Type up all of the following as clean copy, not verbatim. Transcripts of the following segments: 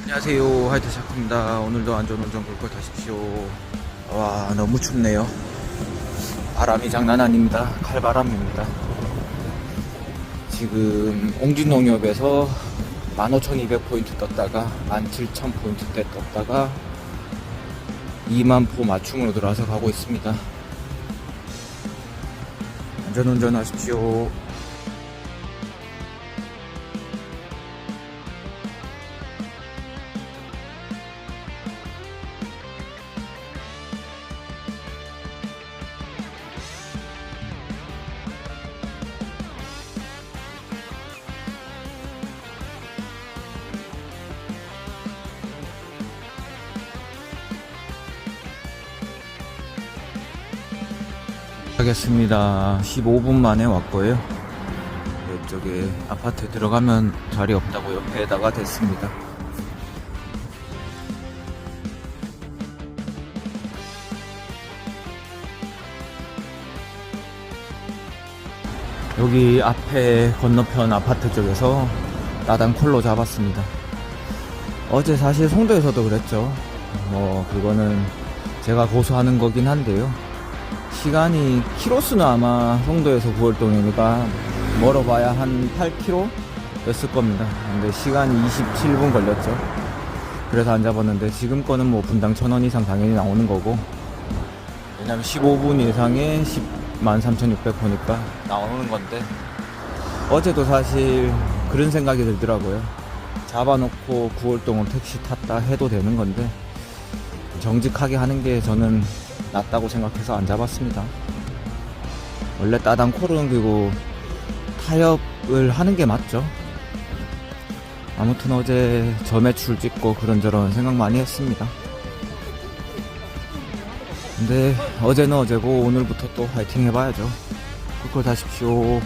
안녕하세요, 하이트샤크입니다. 오늘도 안전운전 꿀꿀 타십시오. 와, 너무 춥네요. 바람이 장난 아닙니다. 칼바람입니다. 지금 옹진농협에서 15,200포인트 떴다가 17,000포인트대 떴다가 2만포 맞춤으로 들어와서 가고 있습니다. 안전운전 하십시오. 하겠습니다. 15분 만에 왔고요. 이쪽에 아파트 들어가면 자리 없다고 옆에다가 댔습니다. 여기 앞에 건너편 아파트 쪽에서 나단 콜로 잡았습니다. 어제 사실 송도에서도 그랬죠. 그거는 제가 고소하는 거긴 한데요. 시간이 키로수는 아마 송도에서 구월동이니까 멀어봐야 한 8km 였을 겁니다. 근데 시간이 27분 걸렸죠. 그래서 안 잡았는데 지금 거는 뭐 분당 1,000원 이상 당연히 나오는 거고, 왜냐면 15분 이상에 103,600호니까 나오는 건데, 어제도 사실 그런 생각이 들더라고요. 잡아놓고 구월동으로 택시 탔다 해도 되는 건데 정직하게 하는 게 저는 낫다고 생각해서 안 잡았습니다. 원래 따당 콜은 그리고 타협을 하는 게 맞죠. 아무튼 어제 저매출 찍고 그런저런 생각 많이 했습니다. 근데 어제는 어제고 오늘부터 또 화이팅 해봐야죠. 꿀꿀 타십시오.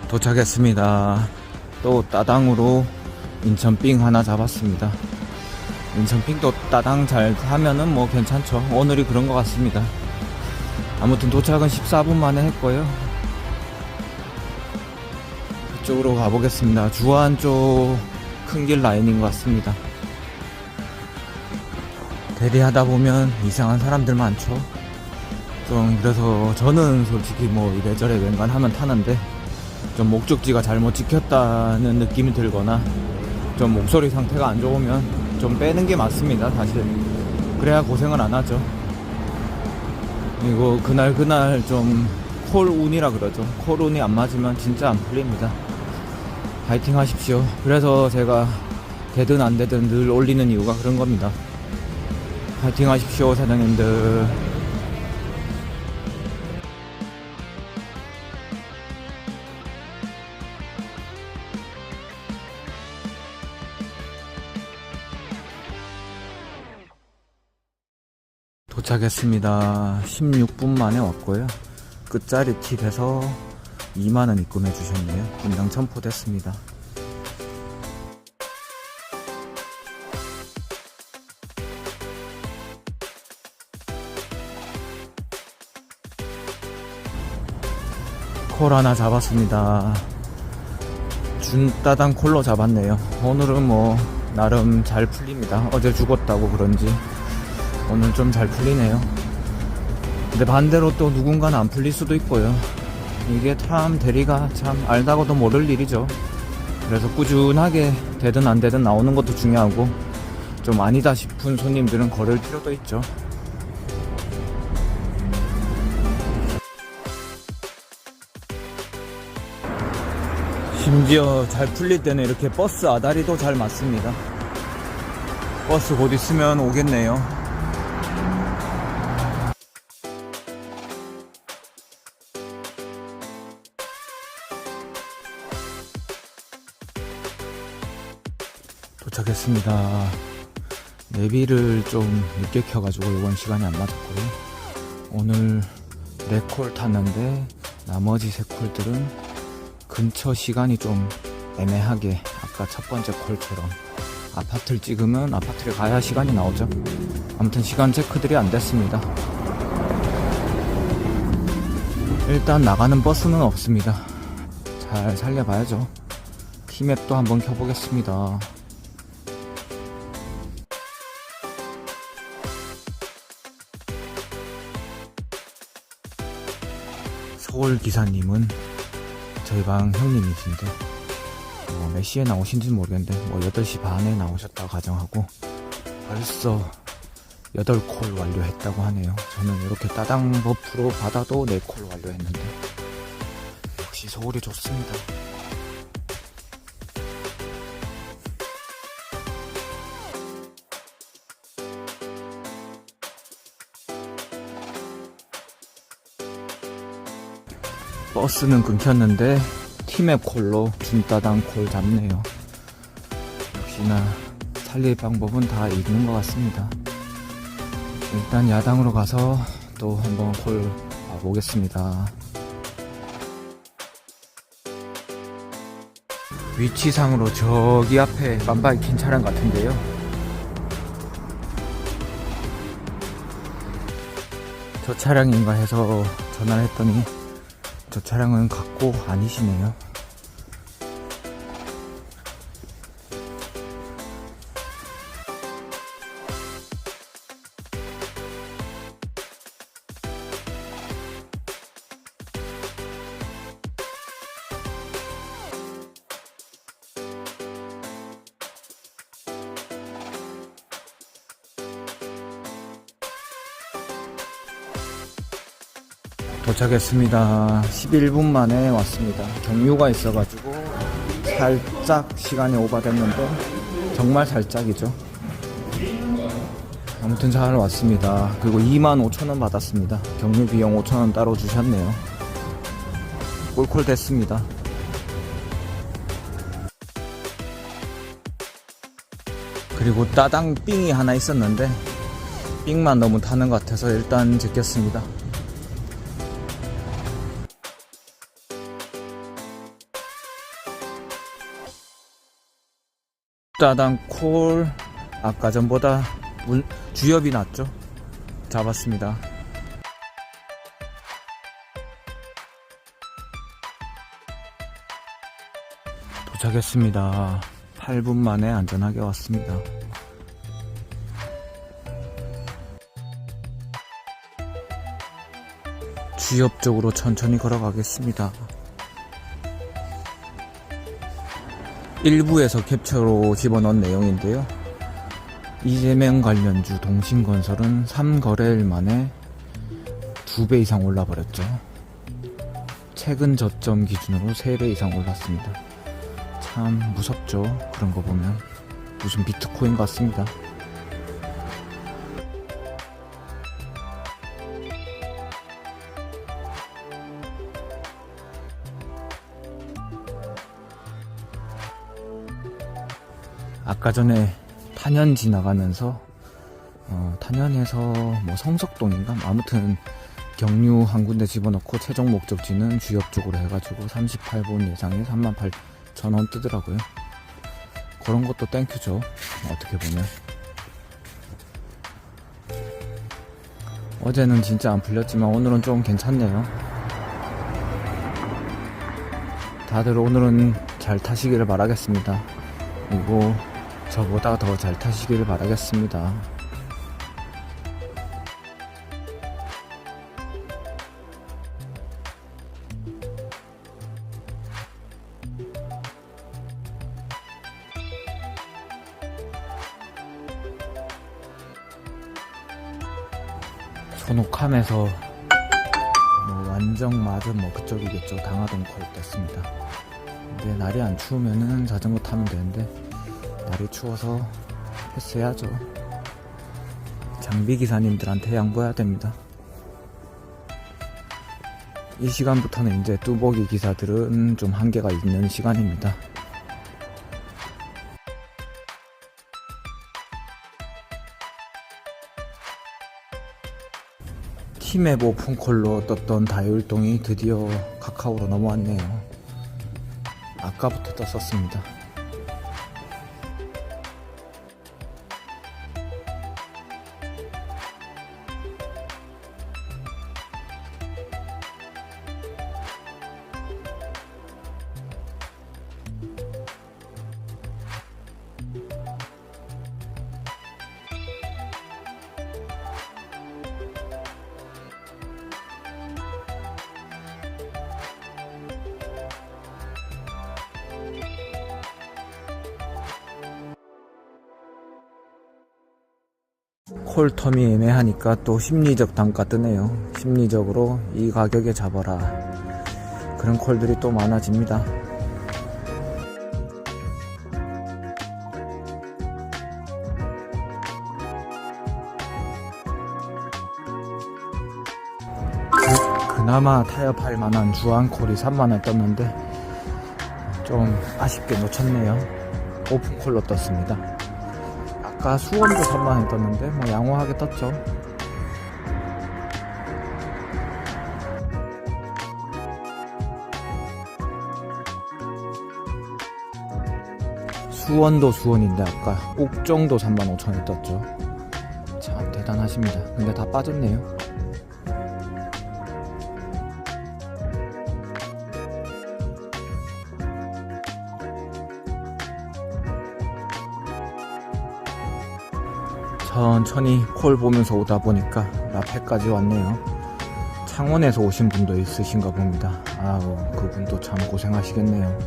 도착했습니다. 또 따당으로 인천빙 하나 잡았습니다. 인천빙도 따당 잘 하면은 뭐 괜찮죠. 오늘이 그런 것 같습니다. 아무튼 도착은 14분 만에 했고요. 그쪽으로 가보겠습니다. 주안 쪽 큰 길 라인인 것 같습니다. 대리하다 보면 이상한 사람들 많죠. 좀 그래서 저는 솔직히 뭐 이래저래 웬간하면 타는데, 좀 목적지가 잘못 찍혔다는 느낌이 들거나 좀 목소리 상태가 안 좋으면 좀 빼는 게 맞습니다. 사실 그래야 고생을 안 하죠. 그리고 그날 좀 콜운이라 그러죠. 콜운이 안 맞으면 진짜 안 풀립니다. 파이팅 하십시오. 그래서 제가 되든 안 되든 늘 올리는 이유가 그런 겁니다. 파이팅 하십시오, 사장님들. 도착했습니다. 16분 만에 왔고요. 끝자리 팁에서 2만원 입금해 주셨네요. 분당 첨포 됐습니다. 콜 하나 잡았습니다. 준따당 콜로 잡았네요. 오늘은 뭐 나름 잘 풀립니다. 어제 죽었다고 그런지 오늘 좀 잘 풀리네요. 근데 반대로 또 누군가는 안 풀릴 수도 있고요. 이게 참 대리가 참 알다가도 모를 일이죠. 그래서 꾸준하게 되든 안 되든 나오는 것도 중요하고, 좀 아니다 싶은 손님들은 걸을 필요도 있죠. 심지어 잘 풀릴 때는 이렇게 버스 아다리도 잘 맞습니다. 버스 곧 있으면 오겠네요. 도착했습니다. 내비를 좀 늦게 켜가지고 이번 시간이 안 맞았고요. 오늘 4콜 탔는데 나머지 3콜들은 근처 시간이 좀 애매하게 아까 첫 번째 콜처럼 아파트를 찍으면 아파트를 가야 시간이 나오죠. 아무튼 시간 체크들이 안 됐습니다. 일단 나가는 버스는 없습니다. 잘 살려봐야죠. 티맵도 한번 켜보겠습니다. 서울 기사님은 저희 방 형님이신데 몇 시에 나오신지는 모르겠는데 뭐 8시 반에 나오셨다고 가정하고 벌써 8콜 완료했다고 하네요. 저는 이렇게 따당 버프로 받아도 4콜 완료했는데 역시 서울이 좋습니다. 버스는 끊겼는데 티맵 콜로 준따당 콜 잡네요. 역시나 살릴 방법은 다 있는 것 같습니다. 일단 야당으로 가서 또 한번 콜 봐보겠습니다. 위치상으로 저기 앞에 맘바이킨 차량 같은데요. 저 차량인가 해서 전화를 했더니 저 차량은 갖고 아니시네요. 도착했습니다. 11분 만에 왔습니다. 경유가 있어가지고 살짝 시간이 오버됐는데 정말 살짝이죠. 아무튼 잘 왔습니다. 그리고 25,000원 받았습니다. 경유 비용 5,000원 따로 주셨네요. 꿀콜 됐습니다. 그리고 따당 삥이 하나 있었는데 삥만 너무 타는 것 같아서 일단 제꼈습니다. 따당 콜 아까 전보다 주엽이 났죠. 잡았습니다. 도착했습니다. 8분 만에 안전하게 왔습니다. 주엽 쪽으로 천천히 걸어가겠습니다. 일부에서 캡처로 집어넣은 내용인데요. 이재명 관련주 동신건설은 3거래일 만에 2배 이상 올라버렸죠. 최근 저점 기준으로 3배 이상 올랐습니다. 참 무섭죠. 그런 거 보면 무슨 비트코인 같습니다. 아까 전에 탄현 지나가면서 탄현에서 뭐 성석동인가 아무튼 경유 한 군데 집어넣고 최종 목적지는 주엽 쪽으로 해가지고 38분 예상에 38,000원 뜨더라고요. 그런 것도 땡큐죠. 어떻게 보면 어제는 진짜 안 풀렸지만 오늘은 좀 괜찮네요. 다들 오늘은 잘 타시기를 바라겠습니다. 그리고 저보다 더 잘 타시기를 바라겠습니다. 손옥함에서 뭐 완정 맞은 뭐 그쪽이겠죠. 당하동 콜 떴습니다. 근데 날이 안 추우면은 자전거 타면 되는데 날이 추워서 패스해야죠. 장비 기사님들한테 양보해야 됩니다. 이 시간부터는 이제 뚜벅이 기사들은 좀 한계가 있는 시간입니다. 팀앱 오픈콜로 떴던 다이율동이 드디어 카카오로 넘어왔네요. 아까부터 떴었습니다. 콜텀이 애매하니까 또 심리적 단가 뜨네요. 심리적으로 이 가격에 잡아라, 그런 콜들이 또 많아집니다. 그나마 타협할 만한 주안콜이 3만원 떴는데 좀 아쉽게 놓쳤네요. 오픈콜로 떴습니다. 아까 수원도 3만원 떴는데 뭐 양호하게 떴죠. 수원도 수원인데 아까 옥정도 35,000원 떴죠. 참 대단하십니다. 근데 다 빠졌네요. 천천히 콜 보면서 오다 보니까 라페까지 왔네요. 창원에서 오신 분도 있으신가 봅니다. 아우, 그분도 참 고생하시겠네요.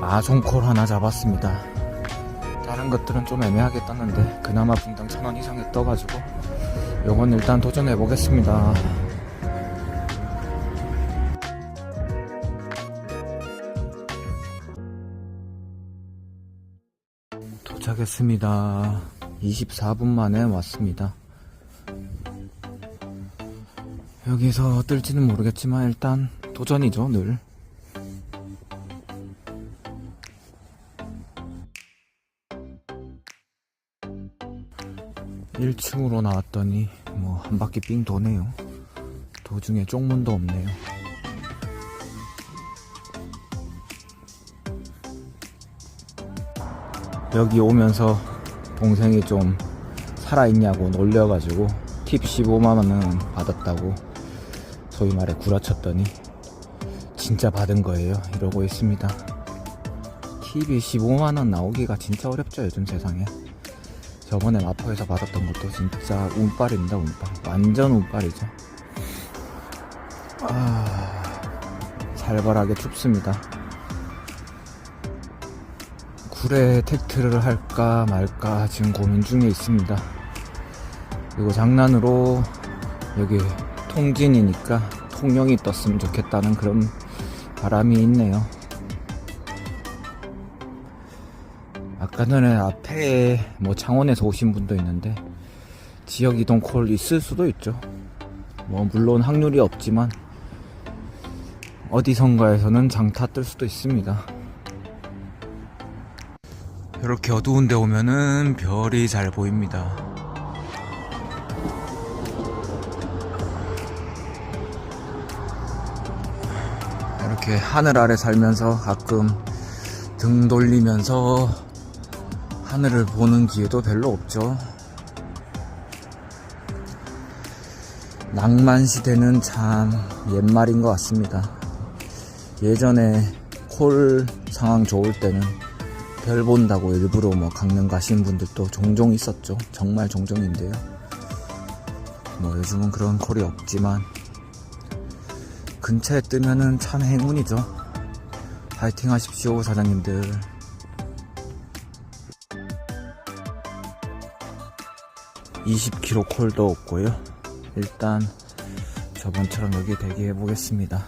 마송콜 하나 잡았습니다. 다른 것들은 좀 애매하게 떴는데 그나마 분당 1,000원 이상에 떠가지고 요건 일단 도전해 보겠습니다. 도착했습니다. 24분 만에 왔습니다. 여기서 뜰지는 모르겠지만 일단 도전이죠, 늘. (1) 층으로 나왔더니 뭐 한 바퀴 삥 도네요. 도중에 쪽문도 없네요. 여기 오면서 동생이 좀 살아있냐고 놀려가지고 팁 15만원은 받았다고 소위 말해 구라쳤더니 진짜 받은 거예요 이러고 있습니다. 팁이 15만원 나오기가 진짜 어렵죠, 요즘 세상에. 저번에 마포에서 받았던 것도 진짜 운빨입니다. 운빨, 완전 운빨이죠. 살벌하게 춥습니다. 굴에 택트를 할까 말까 지금 고민 중에 있습니다. 그리고 장난으로 여기 통진이니까 통영이 떴으면 좋겠다는 그런 바람이 있네요. 아까 전에 앞에 뭐 창원에서 오신 분도 있는데 지역 이동 콜 있을 수도 있죠. 뭐 물론 확률이 없지만 어디선가에서는 장타 뜰 수도 있습니다. 이렇게 어두운 데 오면은 별이 잘 보입니다. 이렇게 하늘 아래 살면서 가끔 등 돌리면서 하늘을 보는 기회도 별로 없죠. 낭만 시대는 참 옛말인 것 같습니다. 예전에 콜 상황 좋을 때는 별 본다고 일부러 뭐 강릉 가시는 분들도 종종 있었죠. 정말 종종인데요. 뭐 요즘은 그런 콜이 없지만 근처에 뜨면은 참 행운이죠. 파이팅 하십시오, 사장님들. (20km) 콜도 없고요. 일단 저번처럼 여기 대기해 보겠습니다.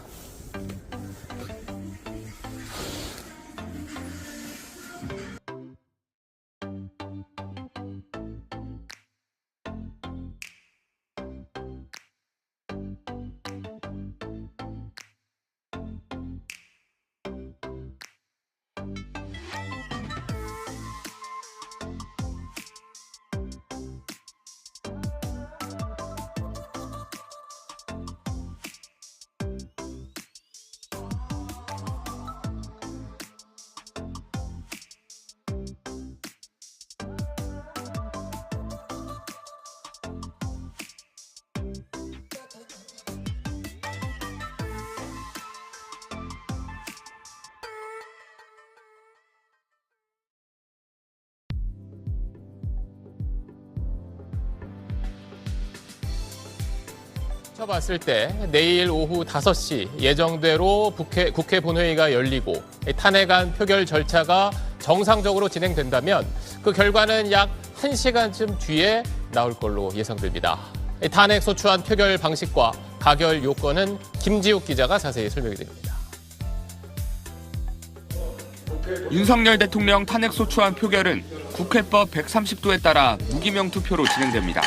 봤을 때 내일 오후 5시 예정대로 국회 본회의가 열리고 탄핵안 표결 절차가 정상적으로 진행된다면 그 결과는 약 1시간쯤 뒤에 나올 걸로 예상됩니다. 탄핵 소추안 표결 방식과 가결 요건은 김지욱 기자가 자세히 설명해 드립니다. 윤석열 대통령 탄핵 소추안 표결은 국회법 130도에 따라 무기명 투표로 진행됩니다.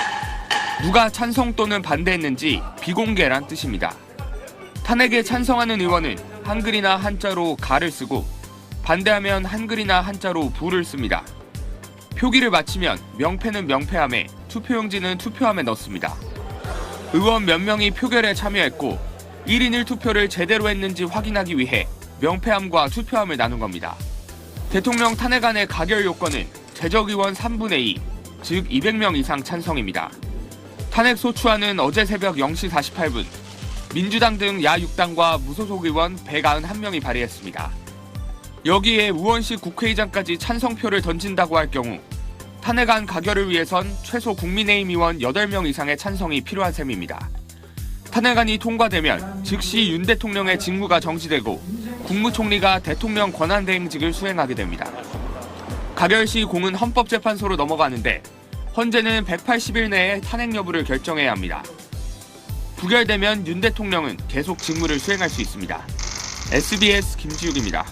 누가 찬성 또는 반대했는지 비공개란 뜻입니다. 탄핵에 찬성하는 의원은 한글이나 한자로 가를 쓰고 반대하면 한글이나 한자로 부를 씁니다. 표기를 마치면 명패는 명패함에 투표용지는 투표함에 넣습니다. 의원 몇 명이 표결에 참여했고 1인 1투표를 제대로 했는지 확인하기 위해 명패함과 투표함을 나눈 겁니다. 대통령 탄핵안의 가결 요건은 재적의원 3분의 2, 즉 200명 이상 찬성입니다. 탄핵 소추안은 어제 새벽 0시 48분 민주당 등 야6당과 무소속 의원 191명이 발의했습니다. 여기에 우원식 국회의장까지 찬성표를 던진다고 할 경우 탄핵안 가결을 위해선 최소 국민의힘 의원 8명 이상의 찬성이 필요한 셈입니다. 탄핵안이 통과되면 즉시 윤 대통령의 직무가 정지되고 국무총리가 대통령 권한대행직을 수행하게 됩니다. 가결 시 공은 헌법재판소로 넘어가는데 헌재는 180일 내에 탄핵 여부를 결정해야 합니다. 부결되면 윤 대통령은 계속 직무를 수행할 수 있습니다. SBS 김지욱입니다.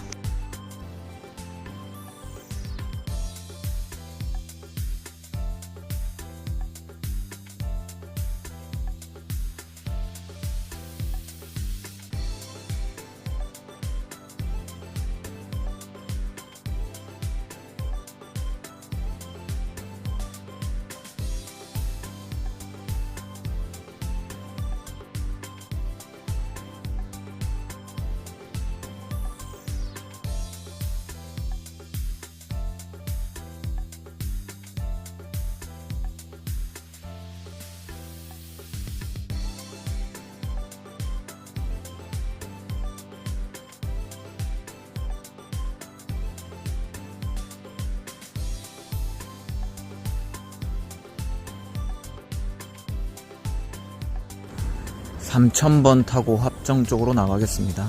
(3000번) 타고 합정 쪽으로 나가겠습니다.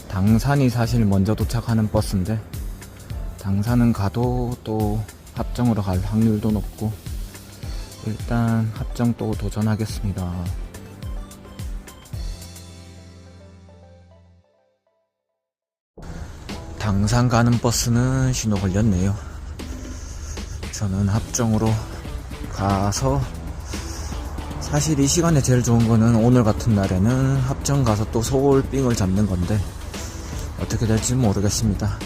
당산이 사실 먼저 도착하는 버스인데 당산은 가도 또 합정으로 갈 확률도 높고 일단 합정 또 도전하겠습니다. 당산 가는 버스는 신호 걸렸네요. 저는 합정으로 가서 사실 이 시간에 제일 좋은 거는 오늘 같은 날에는 합정 가서 또 서울빙을 잡는 건데 어떻게 될지 모르겠습니다.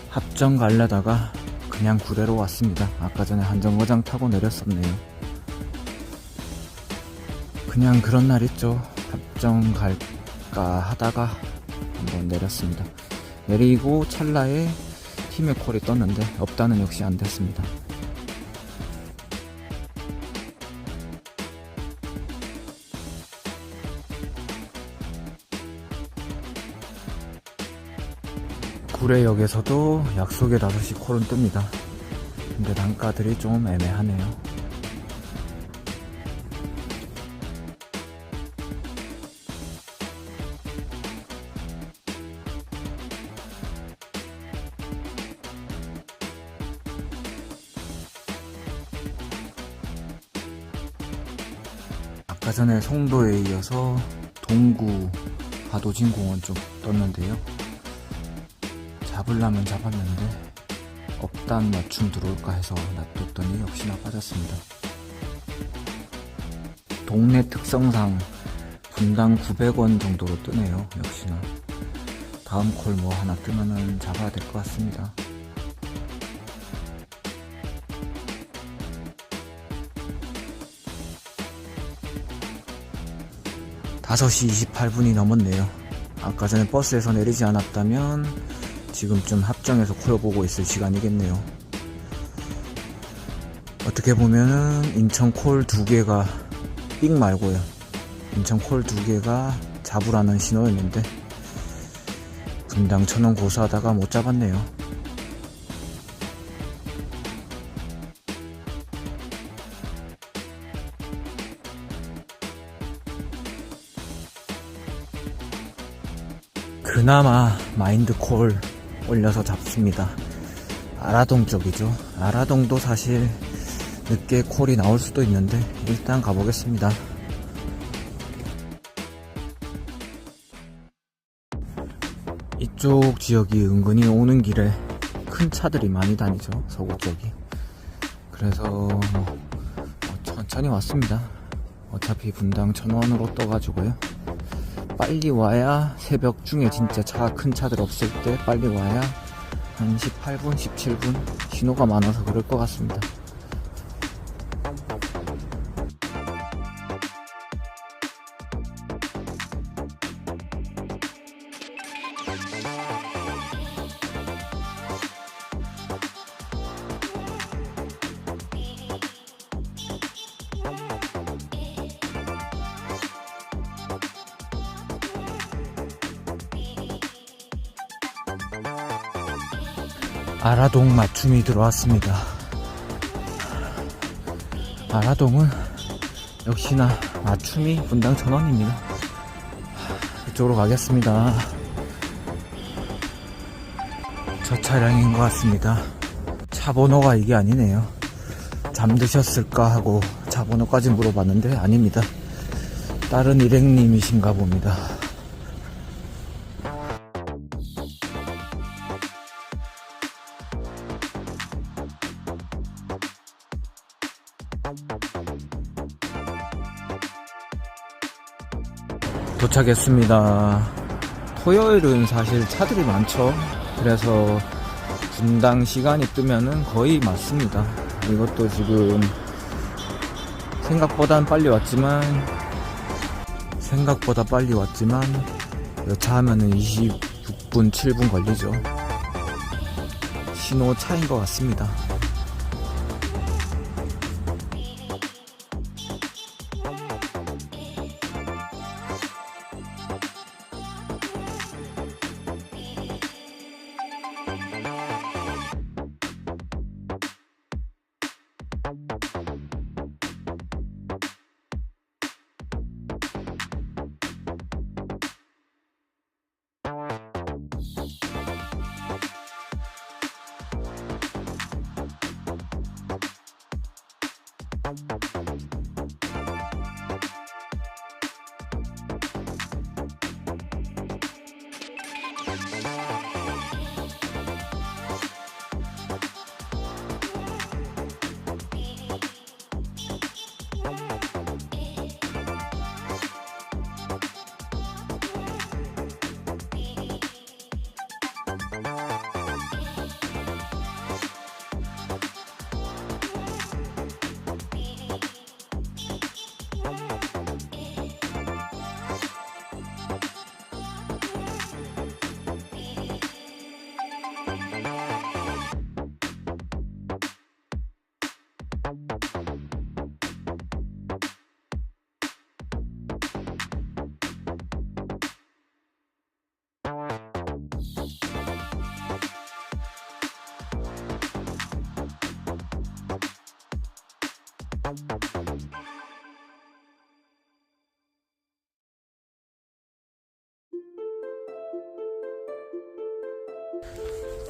합정 가려다가 그냥 구례로 왔습니다. 아까 전에 한정거장 타고 내렸었네요. 그냥 그런 날 있죠. 합정 갈까 하다가 한번 내렸습니다. 내리고 찰나에 팀의 콜이 떴는데 없다는 역시 안 됐습니다. 구례역에서도 약속의 5시 콜은 뜹니다. 근데 단가들이 좀 애매하네요. 아까 전에 송도에 이어서 동구 가도진공원 쪽 떴는데요. 잡으려면 잡았는데 업단 맞춤 들어올까 해서 놔뒀더니 역시나 빠졌습니다. 동네 특성상 분당 900원 정도로 뜨네요. 역시나 다음 콜 뭐 하나 뜨면은 잡아야 될 것 같습니다. (5시 28분이) 넘었네요. 아까 전에 버스에서 내리지 않았다면 지금쯤 합정에서 콜 보고 있을 시간이겠네요. 어떻게 보면은 인천 콜 2개가 삑 말고요, 인천 콜 2개가 잡으라는 신호였는데 분당 천원 고수하다가 못 잡았네요. 그나마 마인드 콜 올려서 잡습니다. 아라동 쪽이죠. 아라동도 사실 늦게 콜이 나올 수도 있는데 일단 가보겠습니다. 이쪽 지역이 은근히 오는 길에 큰 차들이 많이 다니죠, 서구 쪽이. 그래서 천천히 왔습니다. 어차피 분당 천원으로 떠가지고요. 빨리 와야, 새벽 중에 진짜 차가 큰 차들 없을 때 빨리 와야 한 18분, 17분 신호가 많아서 그럴 것 같습니다. 아라동 맞춤이 들어왔습니다. 아라동은 역시나 맞춤이 분당 천원입니다. 이쪽으로 가겠습니다. 저 차량인 것 같습니다. 차 번호가 이게 아니네요. 잠드셨을까 하고 차 번호까지 물어봤는데 아닙니다. 다른 일행님이신가 봅니다. 도착했습니다. 토요일은 사실 차들이 많죠. 그래서 분당 시간이 뜨면은 거의 맞습니다. 이것도 지금 생각보다 빨리 왔지만 여차하면은 26분, 7분 걸리죠. 신호 차인 것 같습니다.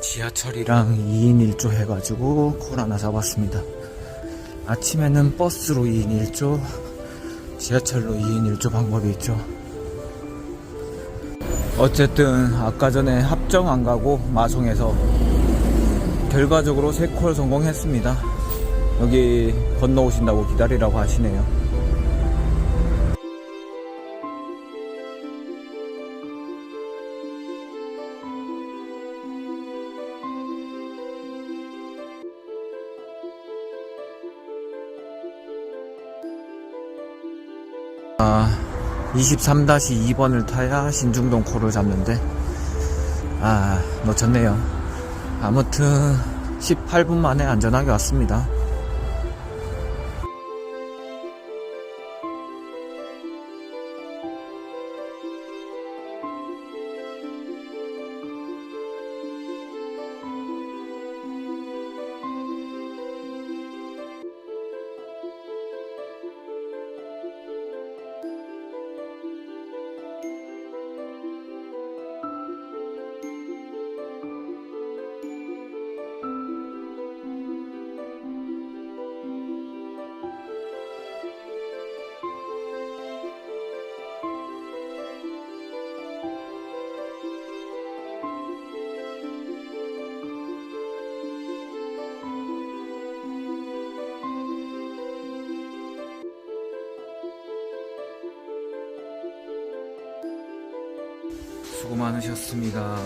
지하철이랑 2인 1조 해가지고 콜 하나 잡았습니다. 아침에는 버스로 2인 1조, 지하철로 2인 1조 방법이 있죠. 어쨌든 아까 전에 합정 안 가고 마송에서 결과적으로 3콜 성공했습니다. 여기 건너오신다고 기다리라고 하시네요. 아, 23-2번을 타야 신중동 콜을 잡는데 놓쳤네요. 아무튼 18분 만에 안전하게 왔습니다. 수고 많으셨습니다.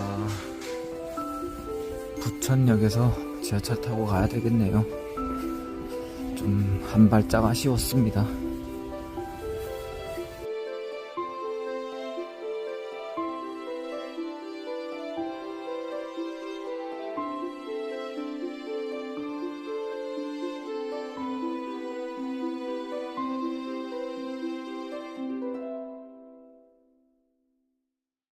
부천역에서 지하철 타고 가야 되겠네요. 좀 한 발짝 아쉬웠습니다.